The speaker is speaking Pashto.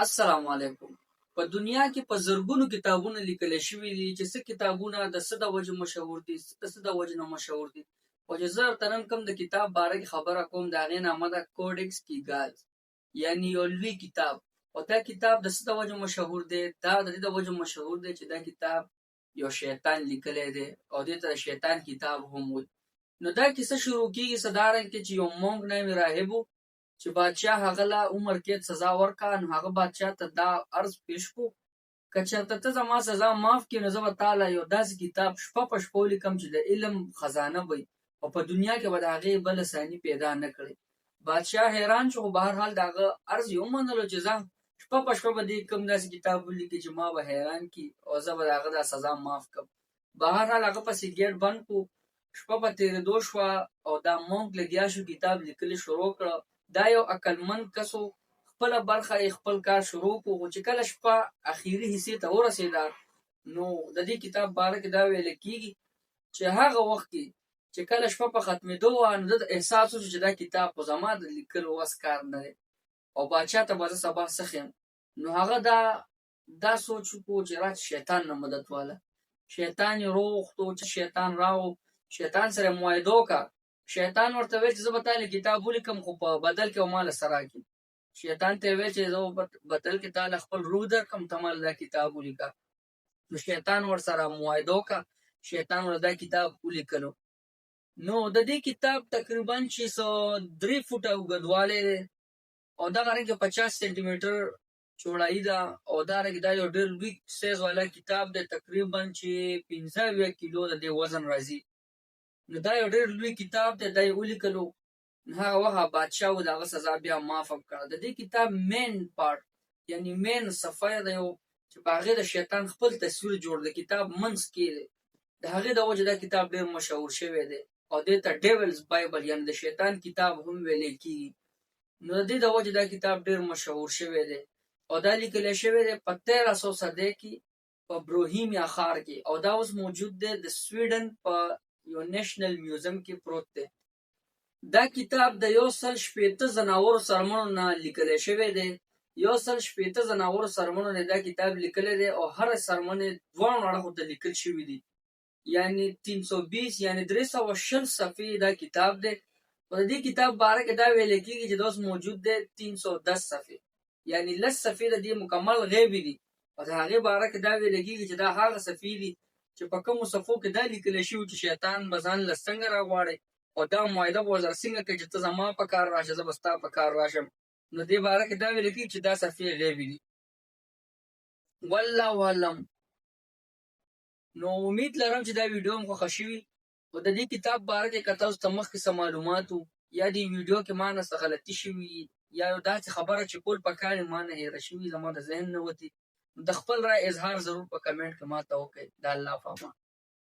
السلام علیکم. په دنیا کې په زرګونو کتابونه لیکل شوي دي چې څه کتابونه د څه د وجې مشهور دي، د څه د وجې نه مشهور دي. او چې زه درته نن کوم د کتاب باره کې خبره کوم، د هغې نامه ده کوډکس کیګاز، یعنې یو لوی کتاب. او دا کتاب د څه د وجې مشهور دی؟ دا د دې د وجې مشهور دی چې دا کتاب یو شیطان لیکلی دی او دې ته د شیطان کتاب هم وایي. نو دا کیسه شروع کېږي څه کې چې یو مونګ نامې راهب و چې بادشاه هغه له عمر قید سزا ورکړه. نو هغه بادشاه ته دا عرض پیش کړو، که چېرته ته زما سزا معاف کړې نو زه به تاله یو داسې کتاب شپه په شپه ولیکم چې د علم خزانه به وي او په دنیا کې به د هغې بله ثاني پیدا نه کړي. بادشاه حیران شو، خو بهرحال د هغه عرض یې ومنلو چې ځه شپه په شپه به دې کوم داسې کتاب ولیکي چې ما به حیران کړي او زه به د هغه دا سزا معاف کړم. بهرحال هغه پسې ګیټ بند کړو، شپه په تېرېدو شوه او دا مونګ لګیا شو کتاب لیکلي شروع کړه. دا یو عقلمند کس و، خپله برخه یې خپل کار شروع کړو. خو چې کله شپه اخري حصې ته ورسېده نو د دې کتاب باره کې دا ویل کېږي چې هغه وخت کې چې کله شپه په ختمېدو وه نو ده احساس وشو چې دا کتاب خو زما د لیکلو وس کار نه دی او باچا ته به زه سبا څه ښیم. نو هغه دا سوچ وکړو چې راشه شیطان نه مدد واله. شیطان یې روغتو چې شیطان راو، شیطان سره معاهده وکړه. شیطان ورته ویل چې زه به تا له کتاب ولیکم خو په بدل کې به ما له څه راکړې. شیطان ته یې ویل چې زه به بدل کې تا له خپل روح درکړم، ته ما له دا کتاب ولیکه. نو شیطان ورسره معاهده وکړه، شیطان ور دا کتاب ولیکلو. نو د دې کتاب تقریبا چې 3 فوټه اوږدوالی دی او دغه رنګې 50 سانتي میټر چوړایي ده او دارنګې دا یو ډېر لوی سایز والا کتاب دی، تقریبا چې 15 کیلو د دې وزن راځي. نو دا یو ډېر لوی کتاب دی، دا یې ولیکلو. نو هغه وخت بادشاه و د هغه سزا بیا معافه کړه. د دې کتاب مین پارټ یعنې مین صفحه یې د یو چې په هغې د شیطان خپل تصویر جوړ د کتاب منځ کې دی. د هغې د وجې دا کتاب ډېر مشهور شوی دی او دې ته ډیولز بایبل یعنې د شیطان کتاب هم ویلی کېږي. نو د دې د وجې دا کتاب ډېر مشهور شوی دی او دا لیکلی شوی دی په 1300 صدۍ کې په بروهیمیا ښار کې او دا اوس موجود دی د سویډن په یو نیشنل میوزیم کې پروت دی. دا کتاب د 160 ځناورو څرمنو نه لیکلی شوی دی. 160 ځناورو څرمنو نه دا کتاب لیکلی دی او هره څرمن یې دواړو اړخو ته لیکل شوي دي، یعنې 320 یعنې 320 صفحې دا کتاب دی. او د دې کتاب باره کې دا ویل کېږي چې دا اوس موجود دی 310 صفحې، یعنې 10 صفحې د دې مکمل غیبي دي او د هغې باره کې دا ویل کېږي چې دا هغه صفحې دي چې په کومو صفحو کې دا لیکلی شوي چې شیطان به ځان له څنګه راغواړي او دا معاهده به ورسره څنګه کوي چې ته زما په کار راشه زه به ستا په کار راشم. نو دې باره کې دا ویل کېږي چې دا صفحې غیبي دي. والله اعلم. نو امید لرم چې دا ویډیو هم خوښه شوي او د دې کتاب باره کې که تاسو ته مخکې څه معلومات وو یا دې ویډیو کې ما نه څه غلطي شوي یا یو داسې خبره چې کول پکار یې ما نه هېره شوي زما د ذهن نه وتې، د خپل رای اظهار ضرور په کمنټ کې ما ته وکړئ. د الله په امان.